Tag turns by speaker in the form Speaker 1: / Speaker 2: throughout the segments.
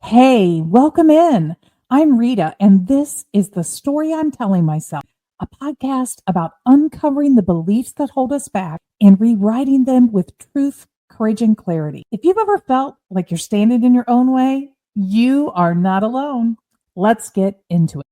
Speaker 1: Hey, welcome in. I'm Rita, and this is The Story I'm Telling Myself, a podcast about uncovering the beliefs that hold us back and rewriting them with truth, courage, and clarity. If you've ever felt like you're standing in your own way, you are not alone. Let's get into it.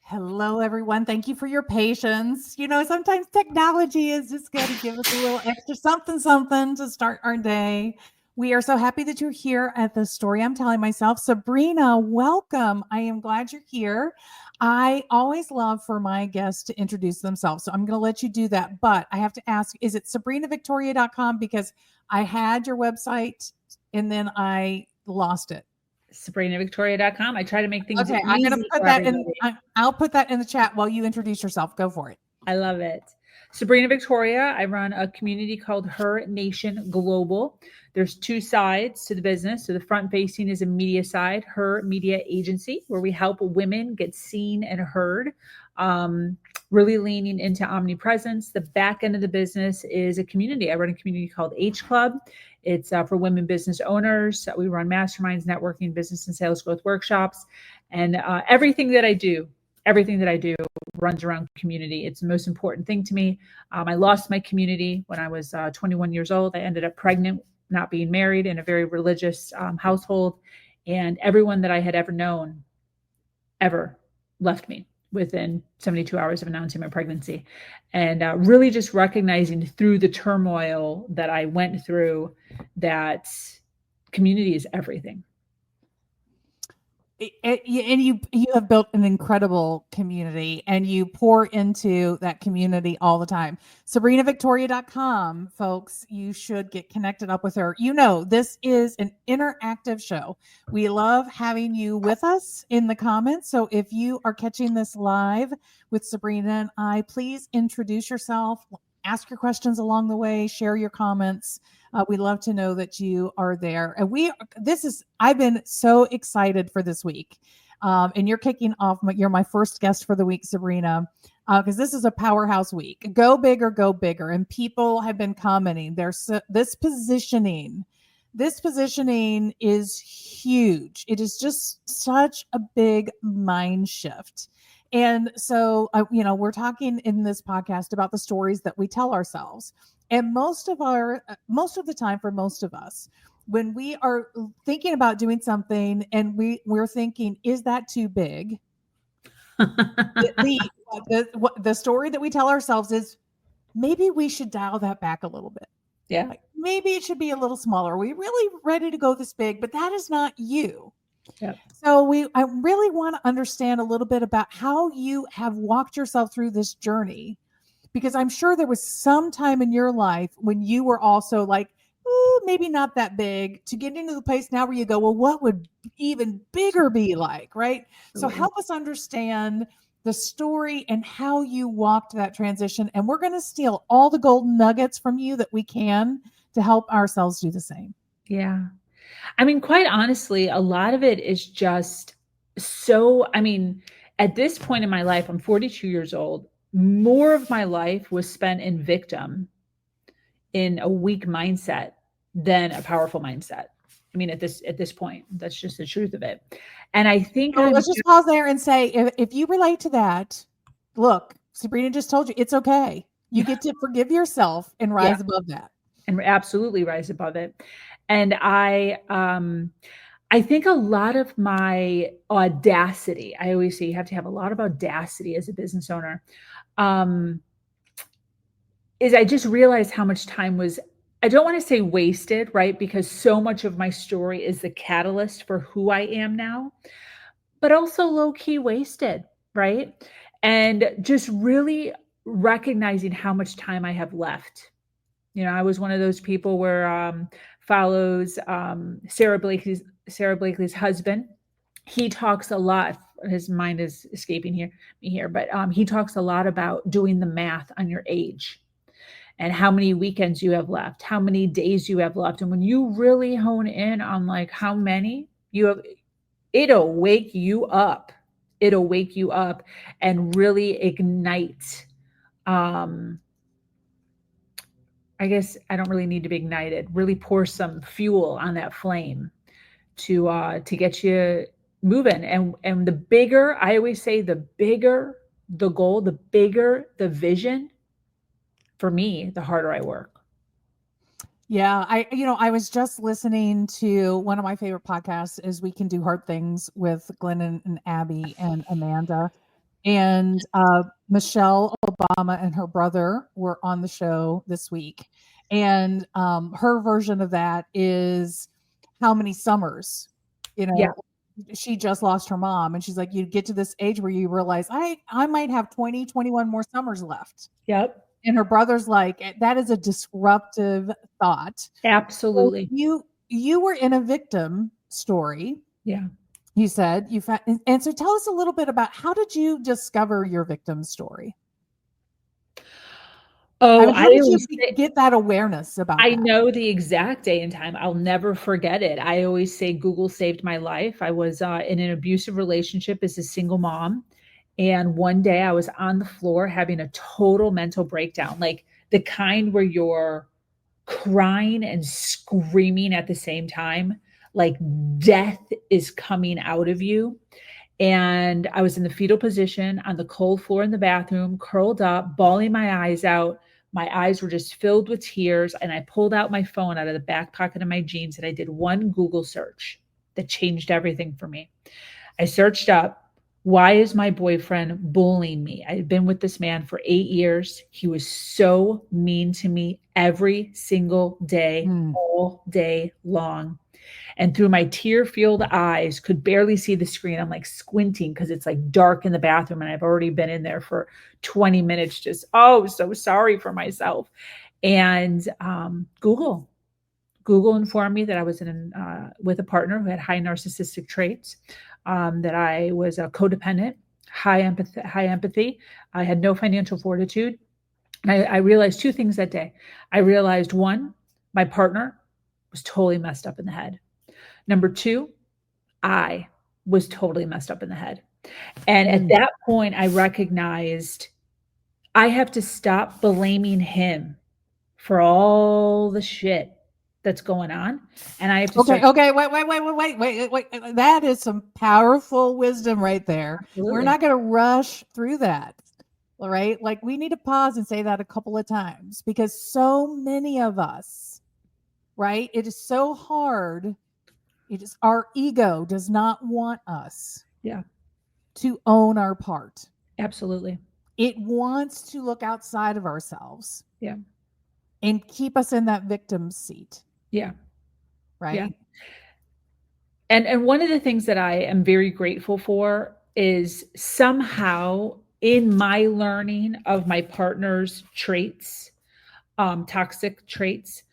Speaker 1: Hello, everyone. Thank you for your patience. Sometimes technology is just going to give us a little extra something to start our day. We are so happy that you're here at The Story I'm Telling Myself. Sabrina, welcome. I am glad you're here. I always love for my guests to introduce themselves, so I'm going to let you do that. But I have to ask, is it sabrinavictoria.com? Because I had your website and then I lost it.
Speaker 2: SabrinaVictoria.com. I try to make things
Speaker 1: Okay,
Speaker 2: easy
Speaker 1: I'm going to put
Speaker 2: for
Speaker 1: that
Speaker 2: everybody.
Speaker 1: I'll put that in the chat while you introduce yourself. Go for it.
Speaker 2: I love it. Sabrina Victoria. I run a community called Her Nation Global. There's two sides to the business. So the front facing is a media side, Her Media Agency, where we help women get seen and heard, really leaning into omnipresence. The back end of the business is a community. I run a community called H Club. It's for women business owners. We run masterminds, networking, business and sales growth workshops, and everything that I do runs around community. It's the most important thing to me. I lost my community when I was 21 years old. I ended up pregnant, not being married, in a very religious household. And everyone that I had ever known ever left me within 72 hours of announcing my pregnancy. And really just recognizing through the turmoil that I went through that community is everything.
Speaker 1: And you have built an incredible community and you pour into that community all the time. SabrinaVictoria.com, folks, you should get connected up with her. This is an interactive show. We love having you with us in the comments. So if you are catching this live with Sabrina and I, please introduce yourself, ask your questions along the way, share your comments. We'd love to know that you are there. And I've been so excited for this week. And you're kicking off, you're my first guest for the week, Sabrina, because this is a powerhouse week. Go big or go bigger. And people have been commenting. This positioning is huge. It is just such a big mind shift. And so, we're talking in this podcast about the stories that we tell ourselves. And most of the time for most of us, when we are thinking about doing something and we're thinking, is that too big? the story that we tell ourselves is maybe we should dial that back a little bit.
Speaker 2: Yeah.
Speaker 1: Like, maybe it should be a little smaller. We're really ready to go this big, but that is not you.
Speaker 2: Yep.
Speaker 1: So I really want to understand a little bit about how you have walked yourself through this journey, because I'm sure there was some time in your life when you were also like, maybe not that big, to get into the place now where you go, well, what would even bigger be like, right? So help us understand the story and how you walked that transition. And we're going to steal all the golden nuggets from you that we can to help ourselves do the same.
Speaker 2: Yeah. I mean, quite honestly, a lot of it is just at this point in my life, I'm 42 years old. More of my life was spent in victim, in a weak mindset, than a powerful mindset. I mean, at this point, that's just the truth of it. And I think
Speaker 1: let's just pause there and say, if you relate to that, look, Sabrina just told you it's okay. You get to forgive yourself and rise above that.
Speaker 2: And absolutely rise above it. And I think a lot of my audacity, I always say you have to have a lot of audacity as a business owner, is I just realized how much time was, I don't want to say wasted, right? Because so much of my story is the catalyst for who I am now, but also low-key wasted, right? And just really recognizing how much time I have left. I was one of those people where follows Sarah Blakely's husband. He talks a lot. His mind is escaping me here, but he talks a lot about doing the math on your age. and how many weekends you have left, how many days you have left. And when you really hone in on like how many you have, it'll wake you up. It'll wake you up and really ignite. I guess I don't really need to be ignited. Really pour some fuel on that flame to get you moving. And the bigger, I always say, the bigger the goal, the bigger the vision, for me, the harder I work.
Speaker 1: Yeah, I was just listening to one of my favorite podcasts is We Can Do Hard Things with Glennon and Abby and Amanda. And Michelle Obama and her brother were on the show this week. And her version of that is how many summers, you
Speaker 2: Yeah.
Speaker 1: know, she just lost her mom. And she's like, you get to this age where you realize I might have 20, 21 more summers left.
Speaker 2: Yep.
Speaker 1: And her brother's like, that is a disruptive thought.
Speaker 2: Absolutely.
Speaker 1: So you were in a victim story.
Speaker 2: Yeah.
Speaker 1: You said you found, and so tell us a little bit about how did you discover your victim story?
Speaker 2: Oh,
Speaker 1: How did you get that awareness about
Speaker 2: I
Speaker 1: that?
Speaker 2: know the exact day and time. I'll never forget it. I always say Google saved my life. I was in an abusive relationship as a single mom. And one day I was on the floor having a total mental breakdown, like the kind where you're crying and screaming at the same time, like death is coming out of you. And I was in the fetal position on the cold floor in the bathroom, curled up, bawling my eyes out. My eyes were just filled with tears. And I pulled out my phone out of the back pocket of my jeans and I did one Google search that changed everything for me. I searched up, why is my boyfriend bullying me? I had been with this man for 8 years. He was so mean to me every single day, all day long. And through my tear-filled eyes, could barely see the screen. I'm like squinting because it's like dark in the bathroom and I've already been in there for 20 minutes, just, oh, so sorry for myself. And Google informed me that I was with a partner who had high narcissistic traits, that I was a codependent, high empathy. I had no financial fortitude. I realized two things that day. I realized, one, my partner was totally messed up in the head. Number two, I was totally messed up in the head. And at that point, I recognized I have to stop blaming him for all the shit that's going on. And I have to
Speaker 1: Okay, wait. That is some powerful wisdom right there.
Speaker 2: Absolutely.
Speaker 1: We're not going to rush through that. All right. Like we need to pause and say that a couple of times because so many of us, right? It is so hard. It is our ego does not want us to own our part.
Speaker 2: Absolutely.
Speaker 1: It wants to look outside of ourselves.
Speaker 2: Yeah.
Speaker 1: And keep us in that victim seat.
Speaker 2: Yeah.
Speaker 1: Right.
Speaker 2: Yeah. And one of the things that I am very grateful for is somehow in my learning of my partner's traits, toxic traits,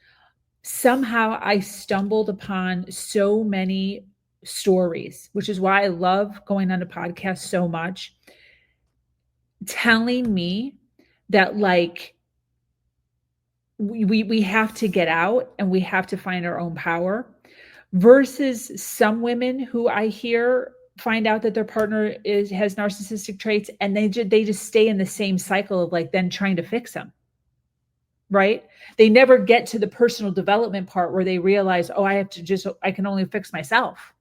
Speaker 2: somehow I stumbled upon so many stories, which is why I love going on a podcast so much, telling me that like we have to get out and we have to find our own power, versus some women who I hear find out that their partner has narcissistic traits and they just stay in the same cycle of like then trying to fix them. Right? They never get to the personal development part where they realize, oh, I can only fix myself.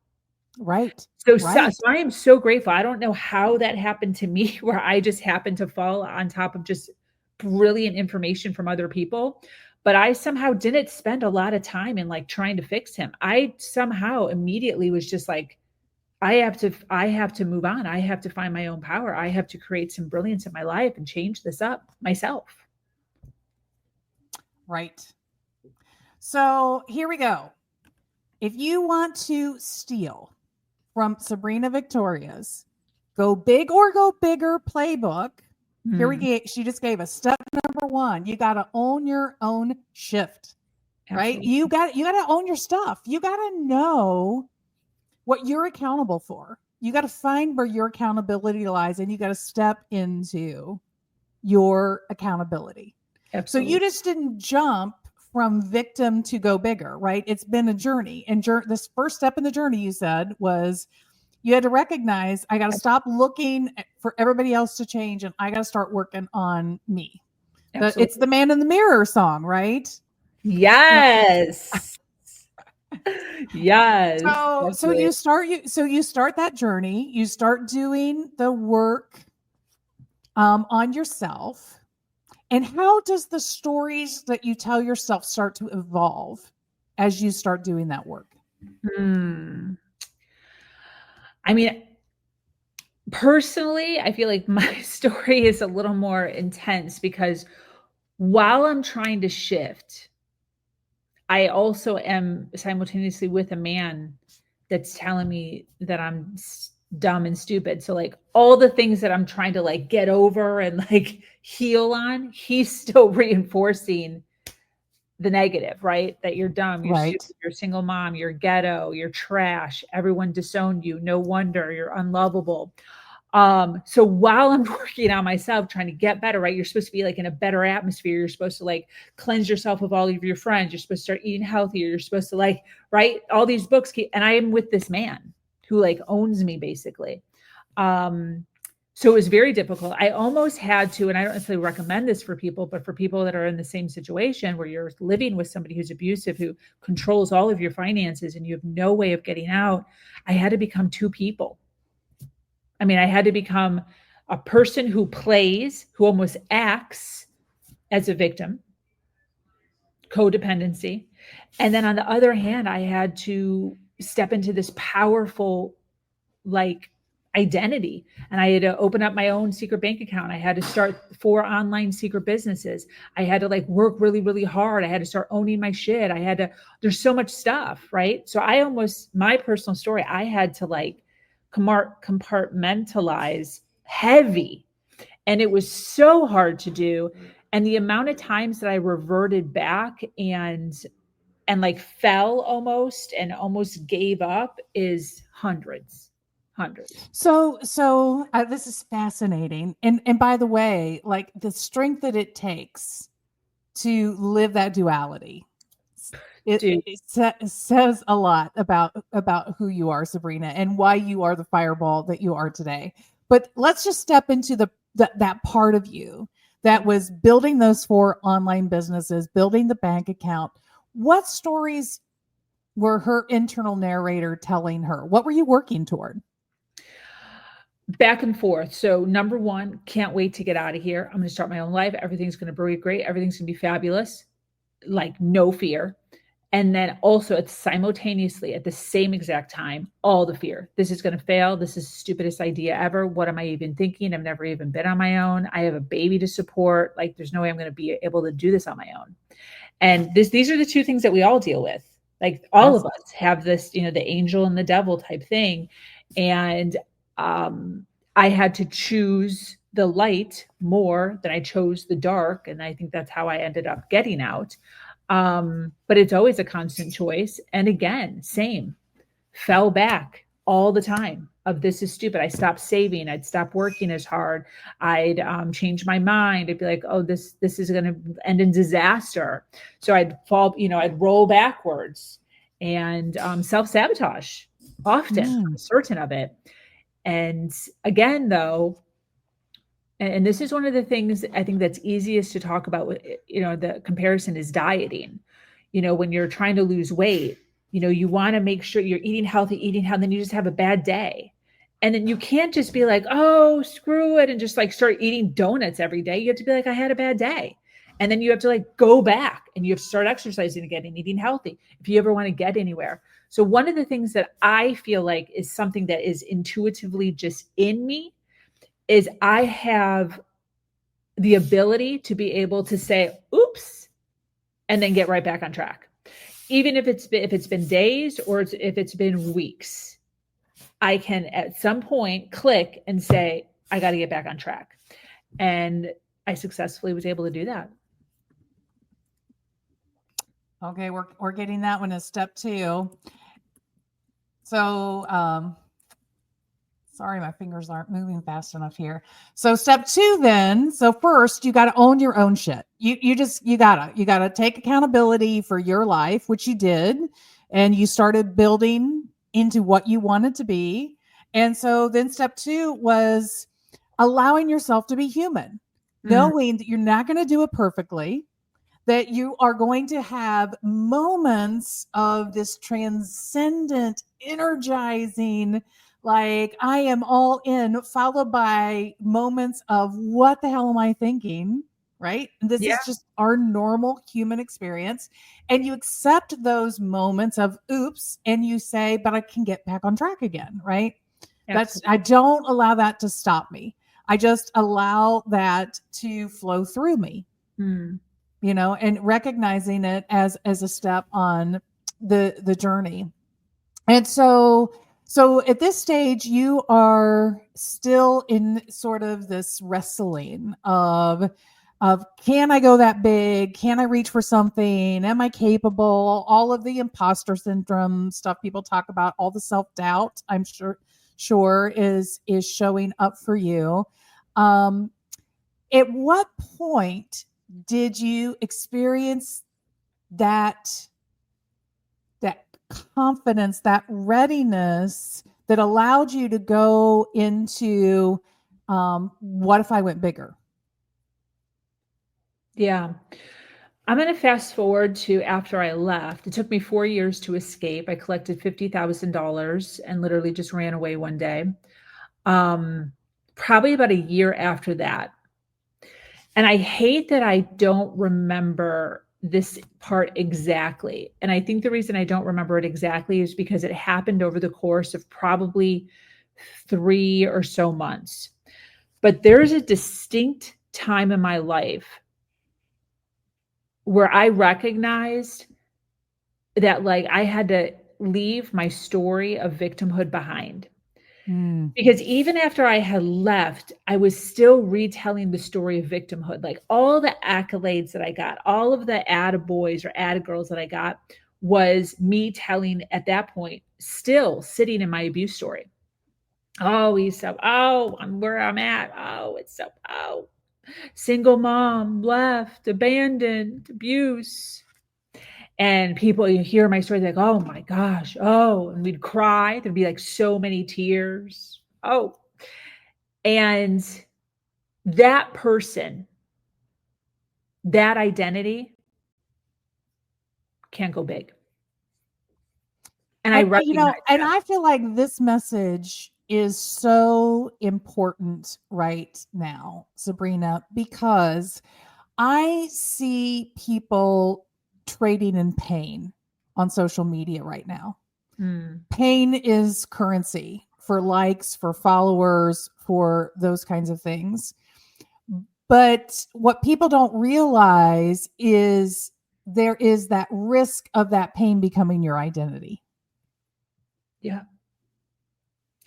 Speaker 1: Right.
Speaker 2: So I am so grateful. I don't know how that happened to me, where I just happened to fall on top of just brilliant information from other people. But I somehow didn't spend a lot of time in like trying to fix him. I somehow immediately was just like, I have to move on. I have to find my own power. I have to create some brilliance in my life and change this up myself.
Speaker 1: Right. So here we go. If you want to steal from Sabrina Victoria's Go Big or Go Bigger playbook, here she just gave us step number 1. You got to own your own shift. Absolutely. Right? You got to own your stuff. You got to know what you're accountable for. You got to find where your accountability lies and you got to step into your accountability. So you
Speaker 2: Absolutely.
Speaker 1: just didn't jump from victim to go bigger, right? It's been a journey. And this first step in the journey, you said, was you had to recognize I got to stop looking for everybody else to change and I got to start working on me. It's
Speaker 2: Absolutely.
Speaker 1: the man in the mirror song, right? Yeah.
Speaker 2: Yes. Yes,
Speaker 1: So
Speaker 2: definitely.
Speaker 1: you start that journey. You start doing the work on yourself. And how does the stories that you tell yourself start to evolve as you start doing that work?
Speaker 2: Hmm. I mean, personally, I feel like my story is a little more intense because while I'm trying to shift, I also am simultaneously with a man that's telling me that I'm dumb and stupid. So like all the things that I'm trying to like get over and like heal on, he's still reinforcing the negative, right? That you're dumb, you're
Speaker 1: Right.
Speaker 2: stupid, you're a single mom, you're ghetto, you're trash, everyone disowned you, no wonder you're unlovable. So while I'm working on myself, trying to get better, right? You're supposed to be like in a better atmosphere. You're supposed to like cleanse yourself of all of your friends. You're supposed to start eating healthier. You're supposed to like, right? All these books and I am with this man who like owns me basically. Um, so it was very difficult. I almost had to, and I don't necessarily recommend this for people, but for people that are in the same situation where you're living with somebody who's abusive, who controls all of your finances and you have no way of getting out, I had to become two people. I mean, I had to become a person who plays, who almost acts as a victim, codependency. And then on the other hand, I had to step into this powerful, like, identity. And I had to open up my own secret bank account. I had to start 4 online secret businesses. I had to like work really, really hard. I had to start owning my shit. There's so much stuff, right? So my personal story, I had to like compartmentalize heavy. And it was so hard to do. And the amount of times that I reverted back and like fell almost and almost gave up is hundreds, hundreds.
Speaker 1: This is fascinating. And by the way, like the strength that it takes to live that duality.
Speaker 2: Dude,
Speaker 1: It says a lot about who you are, Sabrina, and why you are the fireball that you are today. But let's just step into that part of you that was building those 4 online businesses, building the bank account. What stories were her internal narrator telling her? What were you working toward?
Speaker 2: back and forth. So, number one, can't wait to get out of here. I'm going to start my own life. Everything's going to be great. Everything's going to be fabulous. Like, no fear. And then also, it's simultaneously at the same exact time, all the fear. This is going to fail. This is the stupidest idea ever. What am I even thinking? I've never even been on my own. I have a baby to support. Like, there's no way I'm going to be able to do this on my own. And these are the two things that we all deal with. Like all
Speaker 1: Yes.
Speaker 2: of us have this, the angel and the devil type thing. And I had to choose the light more than I chose the dark. And I think that's how I ended up getting out. But it's always a constant choice. And again, same, fell back all the time of this is stupid. I stopped saving. I'd stop working as hard. I'd change my mind. I'd be like, oh, this is going to end in disaster. So I'd fall, I'd roll backwards and self-sabotage often. I'm
Speaker 1: Mm.
Speaker 2: certain of it. And again, though, and this is one of the things I think that's easiest to talk about with, the comparison is dieting. When you're trying to lose weight, you want to make sure you're eating healthy, then you just have a bad day. And then you can't just be like, oh, screw it, and just like start eating donuts every day. You have to be like, I had a bad day. And then you have to like go back and you have to start exercising again and eating healthy if you ever want to get anywhere. So one of the things that I feel like is something that is intuitively just in me is I have the ability to be able to say, oops, and then get right back on track. Even if it's been days or if it's been weeks, I can at some point click and say, I got to get back on track. And I successfully was able to do that.
Speaker 1: Okay, we're getting that one as step 2. So Sorry, my fingers aren't moving fast enough here. So step 2 then, so first you got to own your own shit. You gotta take accountability for your life, which you did, and you started building into what you wanted to be. And so then step 2 was allowing yourself to be human,
Speaker 2: Mm,
Speaker 1: knowing that you're not going to do it perfectly, that you are going to have moments of this transcendent, energizing, like I am all in, followed by moments of what the hell am I thinking? Right. And this
Speaker 2: yeah,
Speaker 1: is just our normal human experience. And you accept those moments of oops and you say, but I can get back on track again. Right. I
Speaker 2: absolutely.
Speaker 1: don't allow that to stop me. I just allow that to flow through me,
Speaker 2: Mm,
Speaker 1: and recognizing it as a step on the journey. And so at this stage you are still in sort of this wrestling of can I go that big? Can I reach for something? Am I capable? All of the imposter syndrome stuff people talk about, all the self-doubt, I'm sure is showing up for you. Um, at what point did you experience that that confidence, that readiness that allowed you to go into what if I went bigger?
Speaker 2: yeah. I'm going to fast forward to after I left. It took me 4 years to escape. I collected $50,000 and literally just ran away one day. Um, Probably about a year after that. And I hate that I don't remember this part exactly. And I think the reason I don't remember it exactly is because it happened over the course of probably 3 or so months. But there's a distinct time in my life where I recognized that like I had to leave my story of victimhood behind.
Speaker 1: Mm,
Speaker 2: Because even after I had left, I was still retelling the story of victimhood. Like all the accolades that I got, all of the attaboys or attagirls that I got was me telling at that point, still sitting in my abuse story. Oh, he's so, oh, I'm where I'm at. Oh, it's so, oh, single mom, left, abandoned, abuse. And people, you hear my story, they're like, oh my gosh, oh, and we'd cry. There'd be like so many tears. Oh, and that person, that identity can't go big. And I recognize
Speaker 1: and
Speaker 2: that.
Speaker 1: I feel like this message is so important right now, Sabrina, because I see people trading in pain on social media right now.
Speaker 2: Mm,
Speaker 1: Pain is currency for likes, for followers, for those kinds of things. But what people don't realize is there is that risk of that pain becoming your identity.
Speaker 2: yeah.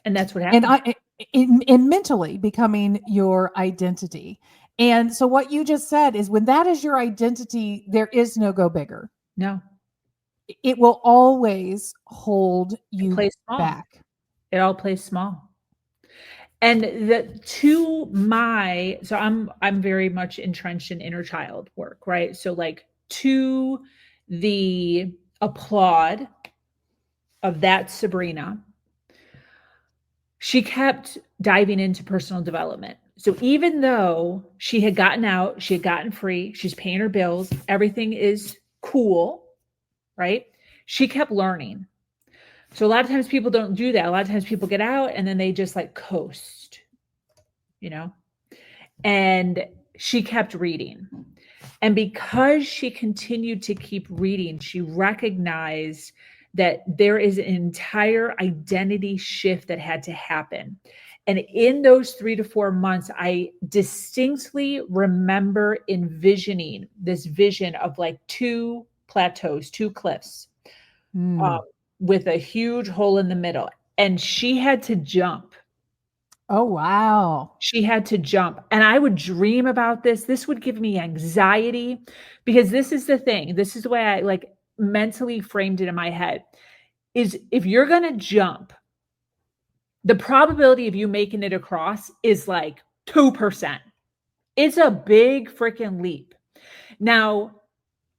Speaker 2: And that's what
Speaker 1: And
Speaker 2: happened.
Speaker 1: in mentally becoming your identity. And so what you just said is when that is your identity, there is no go bigger.
Speaker 2: No,
Speaker 1: It will always hold
Speaker 2: it
Speaker 1: you
Speaker 2: plays small.
Speaker 1: back.
Speaker 2: It all plays small. And the to my so I'm very much entrenched in inner child work, right? So like to the applaud of that Sabrina, she kept diving into personal development. So even though she had gotten out, she had gotten free, she's paying her bills, everything is cool, right? She kept learning. So a lot of times people don't do that. A lot of times people get out and then they just like coast, you know? And she kept reading. And because she continued to keep reading, she recognized that there is an entire identity shift that had to happen. And in those 3 to 4 months, I distinctly remember envisioning this vision of like two plateaus, two cliffs, um,
Speaker 1: Mm.
Speaker 2: with a huge hole in the middle. And she had to jump.
Speaker 1: Oh, wow.
Speaker 2: She had to jump. And I would dream about this. This would give me anxiety because this is the thing. This is the way I like mentally framed it in my head is if you're going to jump, the probability of you making it across is like 2%. It's a big freaking leap. Now,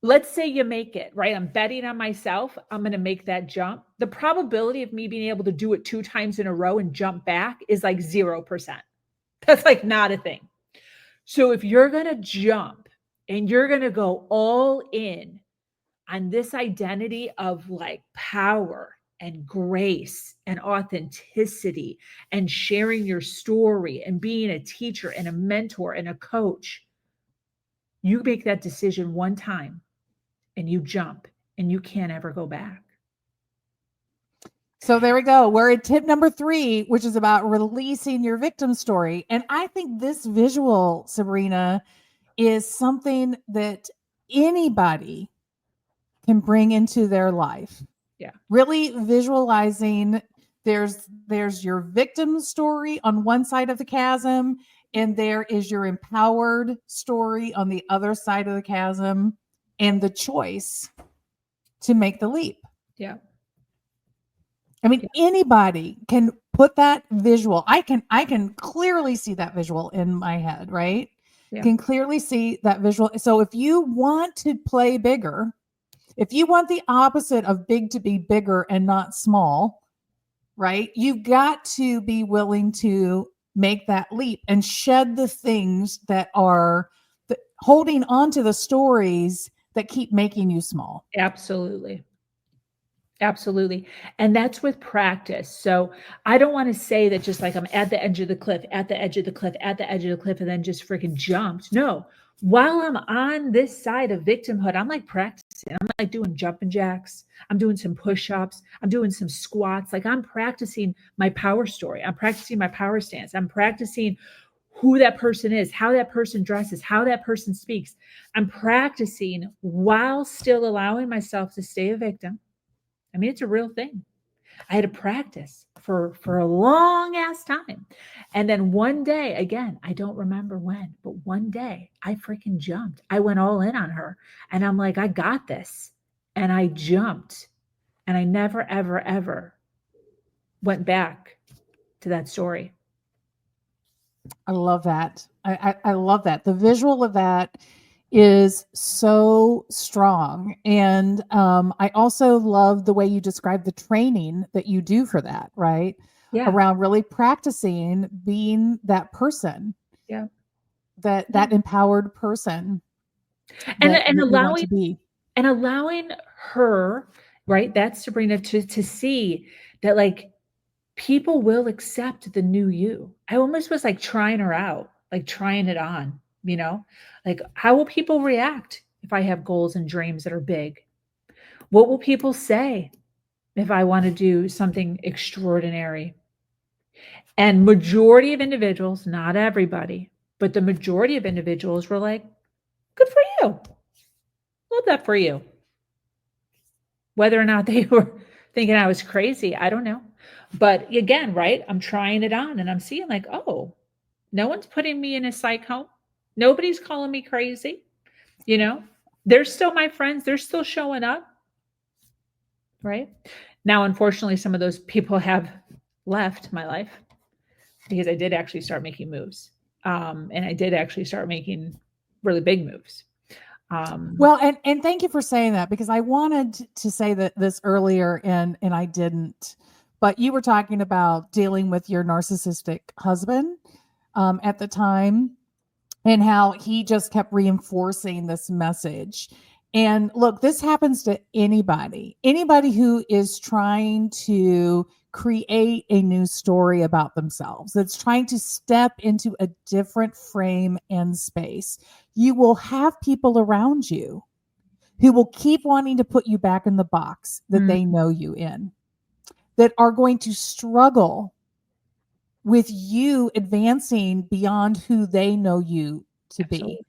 Speaker 2: let's say you make it, right? I'm betting on myself. I'm going to make that jump. The probability of me being able to do it 2 times in a row and jump back is like 0%. That's like not a thing. So if you're going to jump and you're going to go all in on this identity of like power and grace and authenticity and sharing your story and being a teacher and a mentor and a coach, you make that decision one time and you jump and you can't ever go back.
Speaker 1: So there we go. We're at tip number 3, which is about releasing your victim story. And I think this visual, Sabrina, is something that anybody can bring into their life.
Speaker 2: Yeah.
Speaker 1: Really visualizing there's your victim story on one side of the chasm, and there is your empowered story on the other side of the chasm, and the choice to make the leap.
Speaker 2: Yeah.
Speaker 1: I mean, anybody can put that visual. I can clearly see that visual in my head, right?
Speaker 2: Yeah.
Speaker 1: Can clearly see that visual. So if you want to play bigger, if you want the opposite of big to be bigger and not small, right? You've got to be willing to make that leap and shed the things that are holding on to the stories that keep making you small.
Speaker 2: Absolutely. Absolutely. And that's with practice. So I don't want to say that just like I'm at the edge of the cliff, at the edge of the cliff, at the edge of the cliff, and then just freaking jumped. No, while I'm on this side of victimhood, I'm like practicing. I'm like doing jumping jacks. I'm doing some push-ups. I'm doing some squats. Like I'm practicing my power story. I'm practicing my power stance. I'm practicing who that person is, how that person dresses, how that person speaks. I'm practicing while still allowing myself to stay a victim. I mean, it's a real thing. I had to practice for a long ass time. And then one day, again, I don't remember when, but one day I freaking jumped. I went all in on her and I'm like, I got this. And I jumped and I never, ever, ever went back to that story.
Speaker 1: I love that. I love that. The visual of that is so strong. And I also love the way you describe the training that you do for that, right?
Speaker 2: Yeah.
Speaker 1: Around really practicing being that person.
Speaker 2: Yeah.
Speaker 1: That empowered person.
Speaker 2: And
Speaker 1: that you want to be.
Speaker 2: And allowing her, right? That's Sabrina to see that like people will accept the new you. I almost was like trying her out, like trying it on, you know, like how will people react if I have goals and dreams that are big? What will people say if I want to do something extraordinary? And majority of individuals, not everybody, but the majority of individuals were like, good for you. Love that for you. Whether or not they were thinking I was crazy, I don't know. But again, right? I'm trying it on and I'm seeing like, oh, no one's putting me in a psych home. Nobody's calling me crazy. You know, they're still my friends. They're still showing up. Right now, unfortunately, some of those people have left my life because I did actually start making moves. And I did actually start making really big moves.
Speaker 1: Well, and thank you for saying that, because I wanted to say that this earlier and I didn't, but you were talking about dealing with your narcissistic husband at the time and how he just kept reinforcing this message. And look, this happens to anybody who is trying to create a new story about themselves, that's trying to step into a different frame and space. You will have people around you who will keep wanting to put you back in the box that they know you in, that are going to struggle with you advancing beyond who they know you to
Speaker 2: Absolutely.
Speaker 1: be.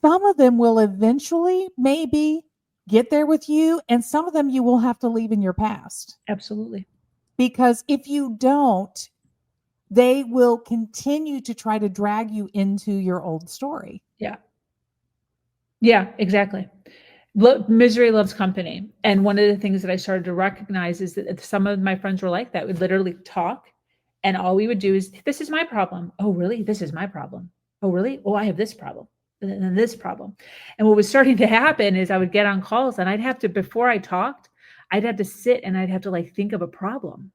Speaker 1: Some of them will eventually maybe get there with you, and some of them you will have to leave in your past.
Speaker 2: Absolutely.
Speaker 1: Because if you don't, they will continue to try to drag you into your old story.
Speaker 2: Yeah. Yeah, exactly. Misery loves company. And one of the things that I started to recognize is that some of my friends were like that. We'd literally talk And all we would do is, this is my problem. Oh, really? This is my problem. Oh, really? Oh, I have this problem. And then this problem. And what was starting to happen is I would get on calls and I'd have to, before I talked, I'd have to sit and I'd have to like think of a problem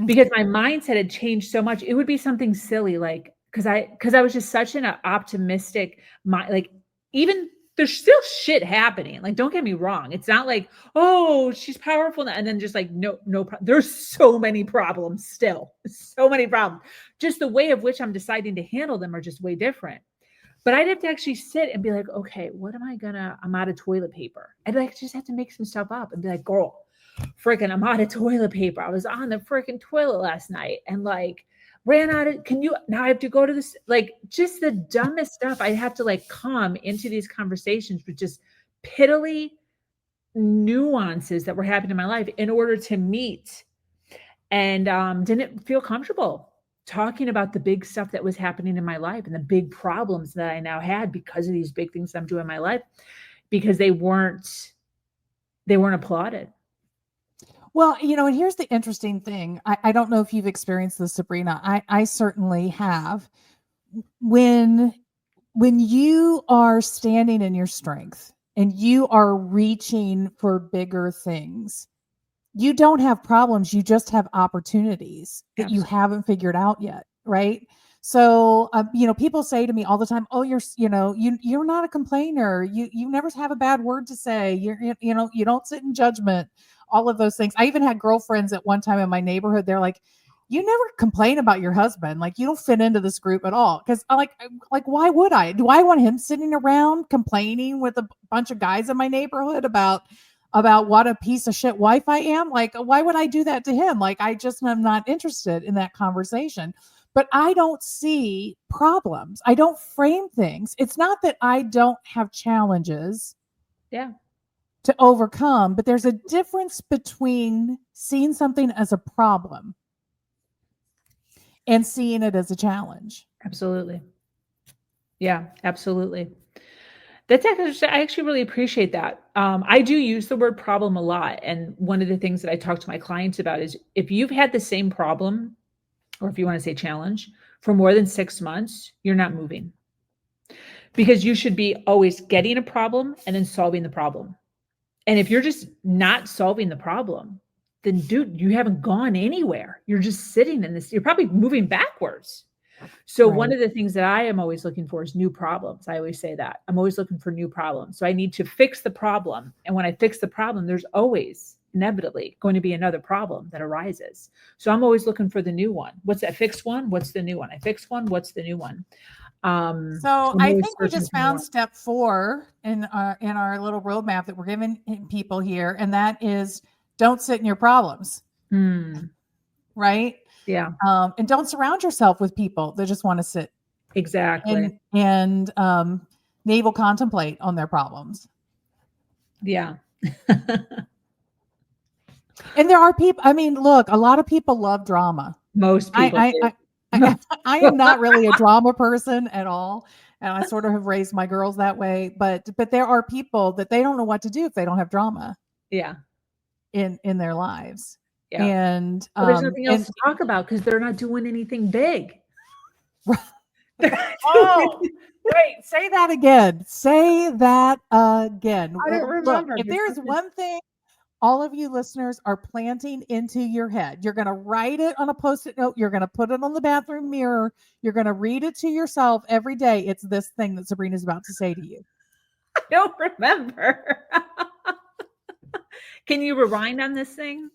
Speaker 2: because my mindset had changed so much. It would be something silly, like, because I was just such an optimistic mind, like, even there's still shit happening. Like, don't get me wrong. It's not like, oh, she's powerful now. And then just like, no, there's so many problems still, so many problems. Just the way of which I'm deciding to handle them are just way different. But I'd have to actually sit and be like, okay, what am I I'm out of toilet paper. I'd like just have to make some stuff up and be like, girl, freaking, I'm out of toilet paper. I was on the freaking toilet last night and like ran out of, now I have to go to this, like just the dumbest stuff. I have to like come into these conversations with just piddly nuances that were happening in my life in order to meet, and didn't feel comfortable talking about the big stuff that was happening in my life and the big problems that I now had because of these big things I'm doing in my life, because they weren't applauded.
Speaker 1: Well, and here's the interesting thing. I don't know if you've experienced this, Sabrina. I certainly have. When you are standing in your strength and you are reaching for bigger things, you don't have problems. You just have opportunities that you haven't figured out yet, right? So, people say to me all the time, "Oh, you're not a complainer. You never have a bad word to say. You don't sit in judgment." All of those things. I even had girlfriends at one time in my neighborhood. They're like, "You never complain about your husband. Like, you don't fit into this group at all." Because I'm like, why would I? Do I want him sitting around complaining with a bunch of guys in my neighborhood about what a piece of shit wife I am? Like, why would I do that to him? Like, I just am not interested in that conversation. But I don't see problems. I don't frame things. It's not that I don't have challenges to overcome, but there's a difference between seeing something as a problem and seeing it as a challenge.
Speaker 2: Absolutely. Yeah, absolutely. That's actually, I actually really appreciate that. I do use the word problem a lot. And one of the things that I talk to my clients about is if you've had the same problem, or if you want to say challenge, for more than 6 months, you're not moving. Because you should be always getting a problem and then solving the problem. And if you're just not solving the problem, then dude, you haven't gone anywhere. You're just sitting in this, you're probably moving backwards. So one of the things that I am always looking for is new problems. I always say that. I'm always looking for new problems. So I need to fix the problem. And when I fix the problem, there's always inevitably going to be another problem that arises. So I'm always looking for the new one. What's that fixed one? What's the new one? I fixed one. What's the new one?
Speaker 1: So I think we just found step 4 in our little roadmap that we're giving people here. And that is, don't sit in your problems. Right?
Speaker 2: Yeah.
Speaker 1: And don't surround yourself with people that just want to sit.
Speaker 2: Exactly.
Speaker 1: And navel contemplate on their problems.
Speaker 2: Yeah.
Speaker 1: And there are people, I mean, look, a lot of people love drama.
Speaker 2: Most people
Speaker 1: I am not really a drama person at all. And I sort of have raised my girls that way. But there are people that they don't know what to do if they don't have drama.
Speaker 2: Yeah.
Speaker 1: In their lives.
Speaker 2: Yeah.
Speaker 1: And
Speaker 2: there's nothing else to talk about because they're not doing anything big.
Speaker 1: Oh, wait, say that again. Say that again.
Speaker 2: I don't remember.
Speaker 1: Look, if there's one thing all of you listeners are planting into your head, you're going to write it on a Post-it note. You're going to put it on the bathroom mirror. You're going to read it to yourself every day. It's this thing that Sabrina's about to say to you.
Speaker 2: I don't remember. Can you rewind on this thing?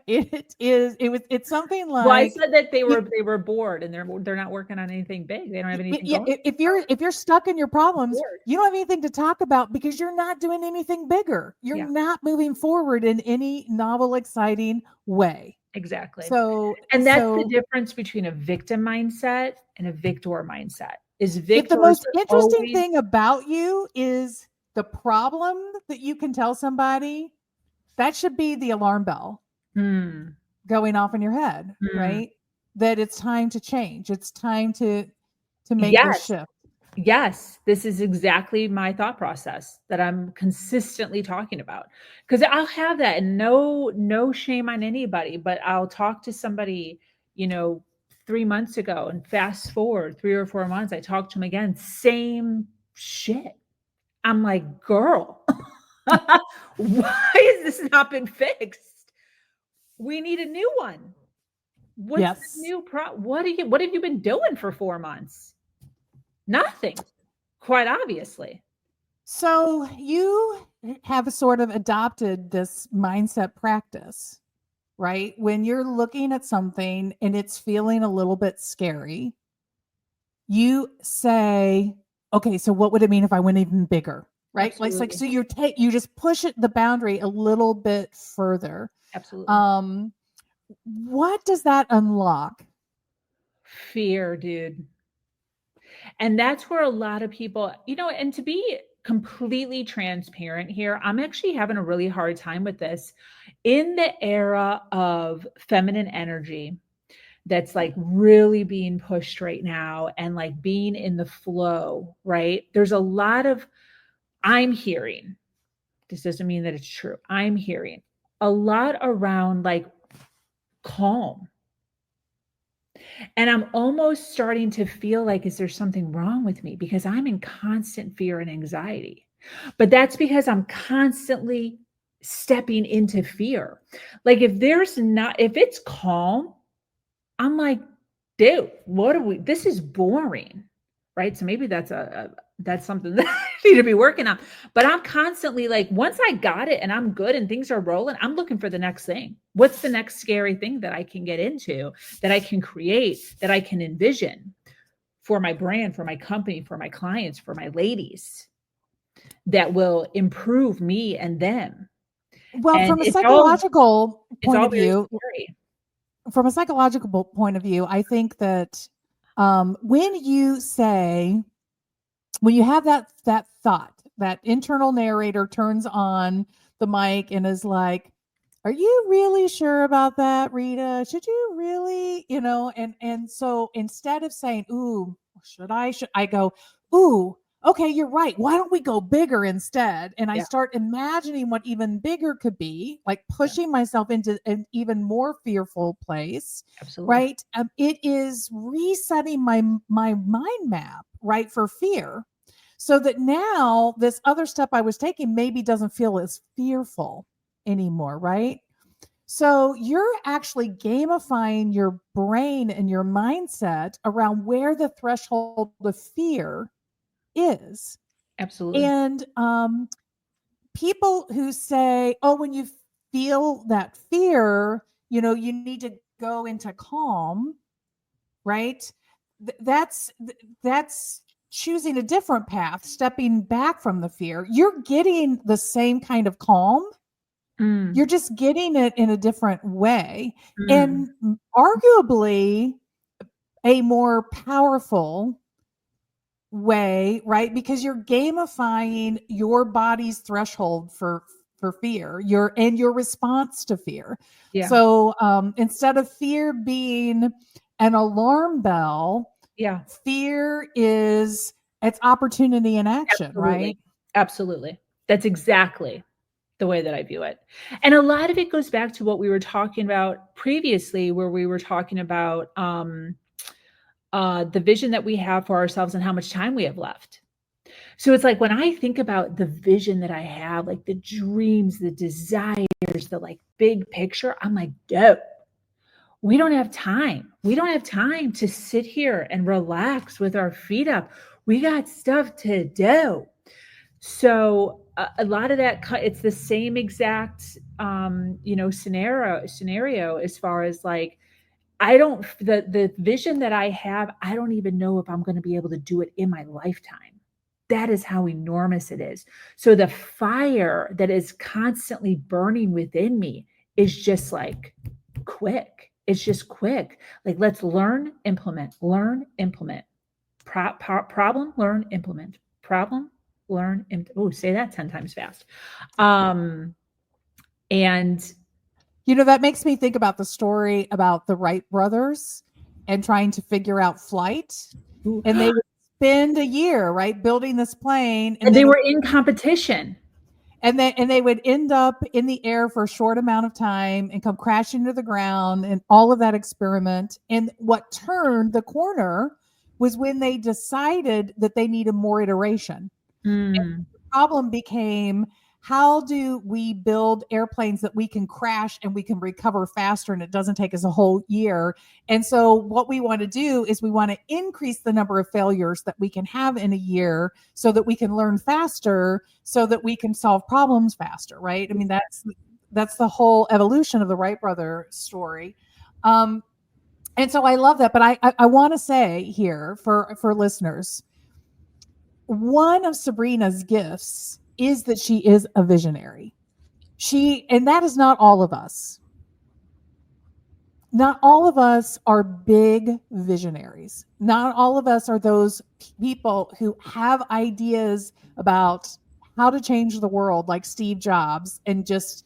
Speaker 1: It's something like,
Speaker 2: well, I said that they were bored and they're not working on anything big. They don't have anything going.
Speaker 1: If you're stuck in your problems, you don't have anything to talk about because you're not doing anything bigger. You're not moving forward in any novel, exciting way.
Speaker 2: Exactly.
Speaker 1: And
Speaker 2: that's the difference between a victim mindset and a victor mindset. Is victor
Speaker 1: the most interesting thing about you is the problem that you can tell somebody, that should be the alarm bell going off in your head, right? That it's time to change. It's time to make this shift.
Speaker 2: Yes, this is exactly my thought process that I'm consistently talking about. Because I'll have that, and no shame on anybody, but I'll talk to somebody 3 months ago, and fast forward 3 or 4 months, I talked to him again, same shit. I'm like, girl, why has this not been fixed? We need a new one. What's the
Speaker 1: Yes.
Speaker 2: new what have you been doing for 4 months? Nothing, quite obviously.
Speaker 1: So you have sort of adopted this mindset practice, right? When you're looking at something and it's feeling a little bit scary, you say, okay, so what would it mean if I went even bigger? Right?
Speaker 2: Absolutely.
Speaker 1: Like so you just push it the boundary a little bit further.
Speaker 2: Absolutely.
Speaker 1: What does that unlock?
Speaker 2: Fear, dude. And that's where a lot of people, and to be completely transparent here, I'm actually having a really hard time with this. In the era of feminine energy that's like really being pushed right now and like being in the flow, right? There's a lot of, I'm hearing, this doesn't mean that it's true. I'm hearing a lot around like calm. And I'm almost starting to feel like, is there something wrong with me? Because I'm in constant fear and anxiety. But that's because I'm constantly stepping into fear. Like if it's calm, I'm like, dude, this is boring. Right. So maybe that's something that I need to be working on. But I'm constantly like, once I got it and I'm good and things are rolling, I'm looking for the next thing. What's the next scary thing that I can get into, that I can create, that I can envision for my brand, for my company, for my clients, for my ladies, that will improve me and them.
Speaker 1: Well,
Speaker 2: And
Speaker 1: from a psychological point of
Speaker 2: very
Speaker 1: view,
Speaker 2: scary.
Speaker 1: I think that when you have that thought, that internal narrator turns on the mic and is like, "Are you really sure about that, Rita? Should you really, And so instead of saying, "Ooh, should I go, ooh, okay, you're right. Why don't we go bigger instead?" And I
Speaker 2: Yeah,
Speaker 1: start imagining what even bigger could be, like
Speaker 2: yeah,
Speaker 1: pushing myself into an even more fearful place,
Speaker 2: absolutely.
Speaker 1: right? It is resetting my mind map, right, for fear, so that now this other step I was taking maybe doesn't feel as fearful anymore, right? So you're actually gamifying your brain and your mindset around where the threshold of fear is.
Speaker 2: Absolutely.
Speaker 1: And people who say, oh, when you feel that fear, you need to go into calm, right? That's choosing a different path, stepping back from the fear. You're getting the same kind of calm.
Speaker 2: Mm,
Speaker 1: You're just getting it in a different way,
Speaker 2: mm.
Speaker 1: and arguably a more powerful way, right? Because you're gamifying your body's threshold for fear, your response to fear.
Speaker 2: Yeah,
Speaker 1: So instead of fear being an alarm bell,
Speaker 2: yeah.
Speaker 1: fear is its opportunity in action,
Speaker 2: Absolutely.
Speaker 1: right?
Speaker 2: Absolutely. That's exactly the way that I view it. And a lot of it goes back to what we were talking about previously, where we were talking about the vision that we have for ourselves and how much time we have left. So it's like when I think about the vision that I have, like the dreams, the desires, the like big picture, I'm like, dope. We don't have time. We don't have time to sit here and relax with our feet up. We got stuff to do. So a lot of that, it's the same exact, scenario as far as like, I don't, the vision that I have, I don't even know if I'm going to be able to do it in my lifetime. That is how enormous it is. So the fire that is constantly burning within me is just like quick. It's just quick. Like, let's learn, implement. Problem, learn, implement. Problem, learn, oh, say that 10 times fast. And
Speaker 1: That makes me think about the story about the Wright brothers and trying to figure out flight. And they would spend a year, right, building this plane. And
Speaker 2: they
Speaker 1: then
Speaker 2: were in competition.
Speaker 1: And they would end up in the air for a short amount of time and come crashing to the ground and all of that experiment. And what turned the corner was when they decided that they needed more iteration.
Speaker 2: Mm.
Speaker 1: Problem became, how do we build airplanes that we can crash and we can recover faster and it doesn't take us a whole year? And so what we want to do is we want to increase the number of failures that we can have in a year so that we can learn faster, so that we can solve problems faster, right? I mean, that's the whole evolution of the Wright brother story. And so I love that, but I want to say here for listeners, one of Sabrina's gifts is that she is a visionary. And that is not all of us. Not all of us are big visionaries. Not all of us are those people who have ideas about how to change the world like Steve Jobs and just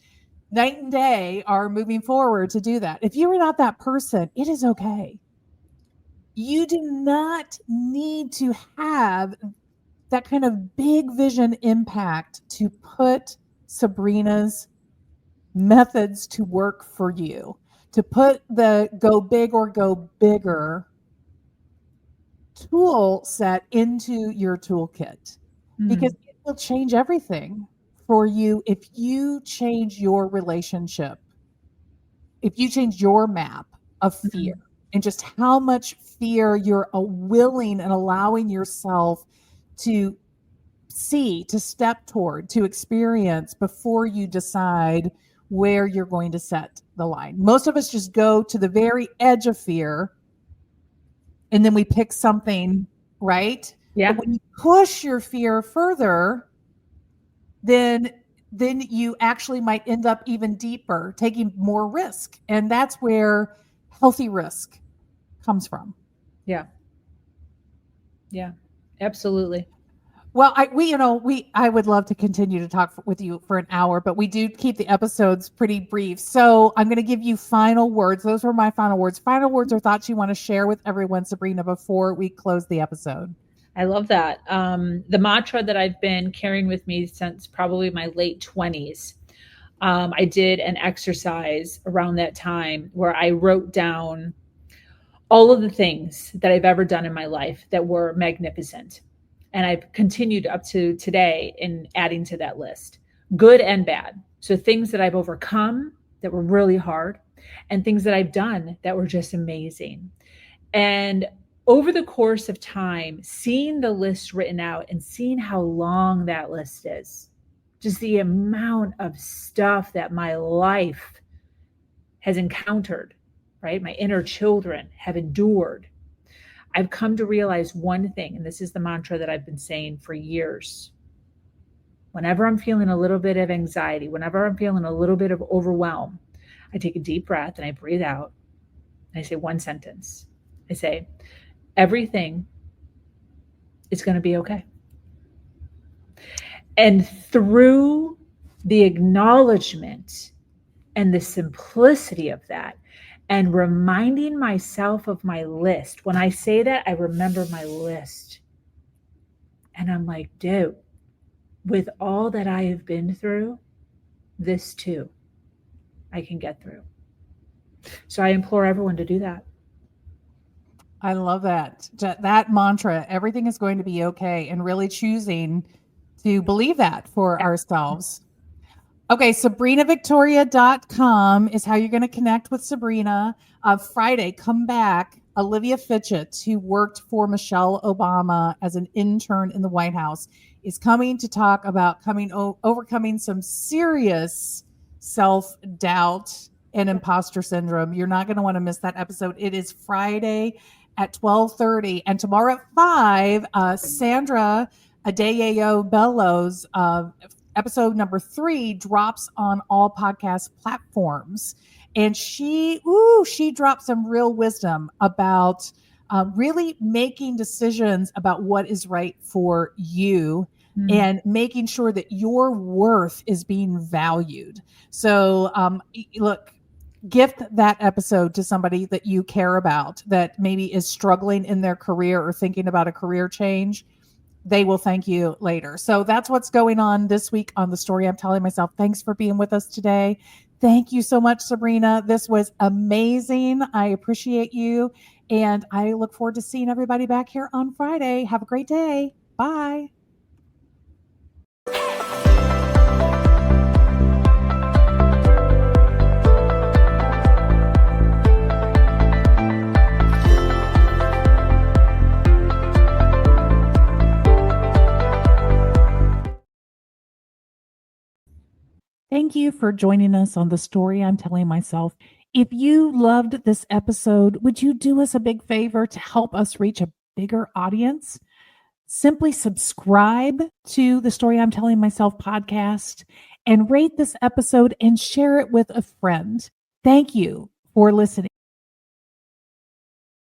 Speaker 1: night and day are moving forward to do that. If you are not that person, it is okay. You do not need to have that kind of big vision impact to put Sabrina's methods to work for you, to put the go big or go bigger tool set into your toolkit, because it will change everything for you if you change your relationship, if you change your map of fear and just how much fear you're willing and allowing yourself to see, to step toward, to experience before you decide where you're going to set the line. Most of us just go to the very edge of fear and then we pick something, right?
Speaker 2: Yeah.
Speaker 1: But when you push your fear further, then you actually might end up even deeper, taking more risk. And that's where healthy risk comes from.
Speaker 2: Yeah. Yeah. Absolutely.
Speaker 1: Well, I would love to continue to talk with you for an hour, but we do keep the episodes pretty brief. So I'm going to give you final words. Those were my final words. Final words or thoughts you want to share with everyone, Sabrina, before we close the episode.
Speaker 2: I love that. The mantra that I've been carrying with me since probably my late 20s. I did an exercise around that time where I wrote down all of the things that I've ever done in my life that were magnificent. And I've continued up to today in adding to that list, good and bad. So things that I've overcome that were really hard, and things that I've done that were just amazing. And over the course of time, seeing the list written out and seeing how long that list is, just the amount of stuff that my life has encountered, right? My inner children have endured. I've come to realize one thing, and this is the mantra that I've been saying for years. Whenever I'm feeling a little bit of anxiety, whenever I'm feeling a little bit of overwhelm, I take a deep breath and I breathe out. And I say one sentence. I say, everything is going to be okay. And through the acknowledgement and the simplicity of that, and reminding myself of my list. When I say that, I remember my list. And I'm like, dude, with all that I have been through, this too, I can get through. So I implore everyone to do that.
Speaker 1: I love that. That mantra, everything is going to be okay, and really choosing to believe that for ourselves. Okay, SabrinaVictoria.com is how you're going to connect with Sabrina. Friday, come back. Olivia Fitchett, who worked for Michelle Obama as an intern in the White House, is coming to talk about overcoming some serious self-doubt and imposter syndrome. You're not going to want to miss that episode. It is Friday at 12:30, and tomorrow at 5, Sandra Adeyeo Bellows, episode number 3, drops on all podcast platforms. And she dropped some real wisdom about really making decisions about what is right for you and making sure that your worth is being valued. So look, gift that episode to somebody that you care about that maybe is struggling in their career or thinking about a career change. they will thank you later. So that's what's going on this week on The Story I'm Telling Myself. Thanks for being with us today. Thank you so much, Sabrina. This was amazing. I appreciate you. And I look forward to seeing everybody back here on Friday. Have a great day. Bye. Thank you for joining us on The Story I'm Telling Myself. If you loved this episode, would you do us a big favor to help us reach a bigger audience? Simply subscribe to the Story I'm Telling Myself podcast and rate this episode and share it with a friend. Thank you for listening.